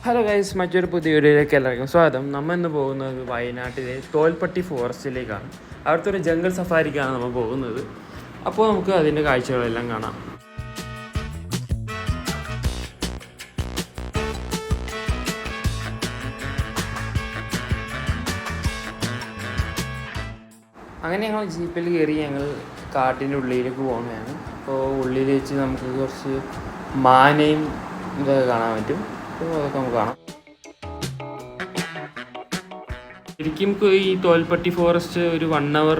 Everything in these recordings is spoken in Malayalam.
ഹലോ ഗൈസ്, മറ്റൊരു പുതിയ വീഡിയോയിലേക്ക് എല്ലാവർക്കും സ്വാഗതം. നമ്മൾ ഇന്ന് പോകുന്നത് വയനാട്ടിലെ തോൽപ്പട്ടി ഫോറസ്റ്റിലേക്കാണ്. അവിടുത്തെ ഒരു ജംഗിൾ സഫാരിക്കാണ് നമ്മൾ പോകുന്നത്. അപ്പോൾ നമുക്ക് അതിൻ്റെ കാഴ്ചകളെല്ലാം കാണാം. അങ്ങനെ ഞങ്ങൾ ജീപ്പിൽ കയറി ഞങ്ങൾ കാട്ടിൻ്റെ ഉള്ളിലേക്ക് പോകുന്നതാണ്. അപ്പോൾ ഉള്ളിൽ വെച്ച് നമുക്ക് കുറച്ച് മാനയും ഇതൊക്കെ കാണാൻ പറ്റും. അപ്പോൾ അതൊക്കെ നമുക്ക് കാണാം. ശരിക്കും ഈ തോൽപ്പട്ടി ഫോറസ്റ്റ് ഒരു 1 hour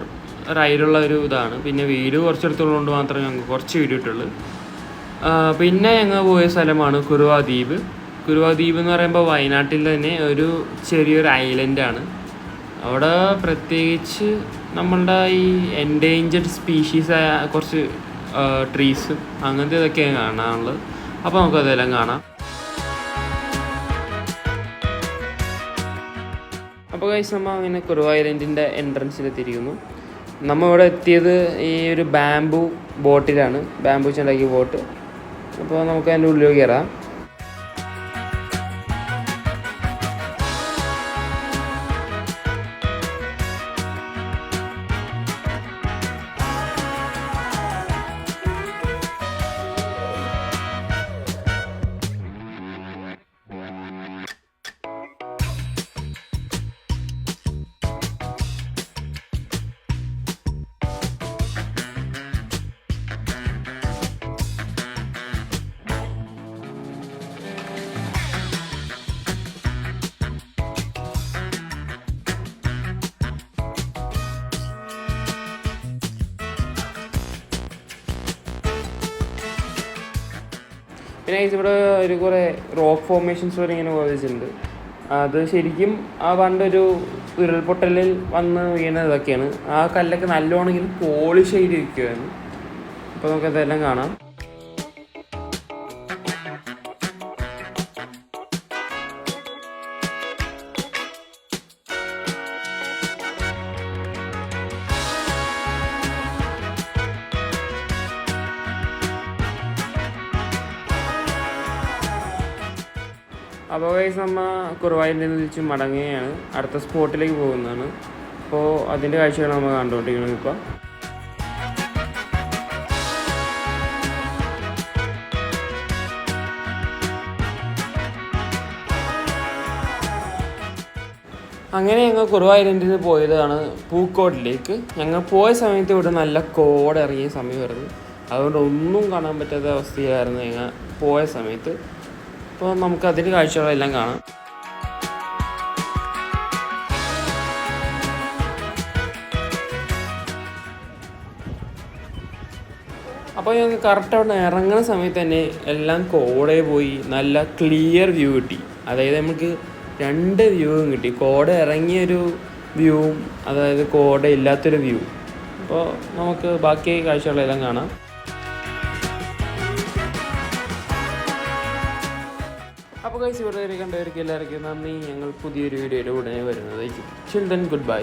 റൈഡുള്ള ഒരു ഇതാണ്. പിന്നെ വീട് കുറച്ചെടുത്തുള്ളതുകൊണ്ട് മാത്രമേ ഞങ്ങൾക്ക് കുറച്ച് വീഡിയോ ഇട്ടുള്ളൂ. പിന്നെ ഞങ്ങൾ പോയ സ്ഥലമാണ് കുറുവ ദ്വീപ്. കുറുവ ദ്വീപ് എന്ന് പറയുമ്പോൾ വയനാട്ടിൽ തന്നെ ഒരു ചെറിയൊരു ഐലൻഡാണ്. അവിടെ പ്രത്യേകിച്ച് നമ്മളുടെ ഈ എൻഡേഞ്ചർഡ് സ്പീഷീസായ കുറച്ച് ട്രീസ് അങ്ങനത്തെ ഇതൊക്കെയാണ് കാണാനുള്ളത്. അപ്പോൾ നമുക്കതെല്ലാം കാണാം. അപ്പോൾ ഗൈസ്, നമ്മൾ അങ്ങനെ കുറുവ ഐലൻഡിൻ്റെ എൻട്രൻസിലെത്തിയിരിക്കുന്നു. നമ്മൾ ഇവിടെ എത്തിയത് ഈ ഒരു ബാംബു ബോട്ടിലാണ്, ബാംബു വെച്ചുണ്ടാക്കിയ ബോട്ട്. അപ്പോൾ നമുക്ക് അതിൻ്റെ ഉള്ളിലേക്ക് കയറാം. പിന്നെ ഇവിടെ ഒരു കുറേ റോക്ക് ഫോർമേഷൻസ് വരെ ഇങ്ങനെ വെച്ചിട്ടുണ്ട്. അത് ശരിക്കും ആ പണ്ടൊരു ഉരുൾപൊട്ടലിൽ വന്ന് വീണ ഇതൊക്കെയാണ്. ആ കല്ലൊക്കെ നല്ലോണം ഇങ്ങനെ പോളിഷ് ചെയ്തിരിക്കുകയാണ്. അപ്പോൾ നമുക്കതെല്ലാം കാണാം. അപ്പോൾ ഗൈസ്, നമ്മൾ കുറുവായിൽ നിന്ന് തിരിച്ച് മടങ്ങുകയാണ്. അടുത്ത സ്പോട്ടിലേക്ക് പോകുന്നതാണ്. അപ്പോൾ അതിൻ്റെ കാഴ്ചകൾ നമ്മൾ കണ്ടുകൊണ്ടിരിക്കുന്നത്. ഇപ്പോൾ അങ്ങനെ ഞങ്ങൾ കുറുവ ഐലൻഡിൽ നിന്ന് പോയതാണ് പൂക്കോട്ടിലേക്ക്. ഞങ്ങൾ പോയ സമയത്ത് ഇവിടെ നല്ല കോടിറങ്ങിയ സമയമായിരുന്നു. അതുകൊണ്ട് ഒന്നും കാണാൻ പറ്റാത്ത അവസ്ഥയായിരുന്നു ഞങ്ങൾ പോയ സമയത്ത്. അപ്പോൾ നമുക്ക് അതിൻ്റെ കാഴ്ചകളെല്ലാം കാണാം. അപ്പോൾ ഞങ്ങൾക്ക് കറക്റ്റ് അവിടെ ഇറങ്ങുന്ന സമയത്ത് തന്നെ എല്ലാം കോടേ പോയി നല്ല ക്ലിയർ വ്യൂ കിട്ടി. അതായത് നമുക്ക് 2 വ്യൂവും കിട്ടി. കോട ഇറങ്ങിയൊരു വ്യൂവും അതായത് കോട ഇല്ലാത്തൊരു വ്യൂ. അപ്പോൾ നമുക്ക് ബാക്കി കാഴ്ചകളെല്ലാം കാണാം. അപ്പോൾ ഗൈസ്, ഇവിടെ കണ്ടവർക്ക് എല്ലാവർക്കും നന്ദി. ഞങ്ങൾ പുതിയൊരു വീഡിയോയുടെ ഉടനെ വരുന്നതായിരിക്കും. Children, good bye.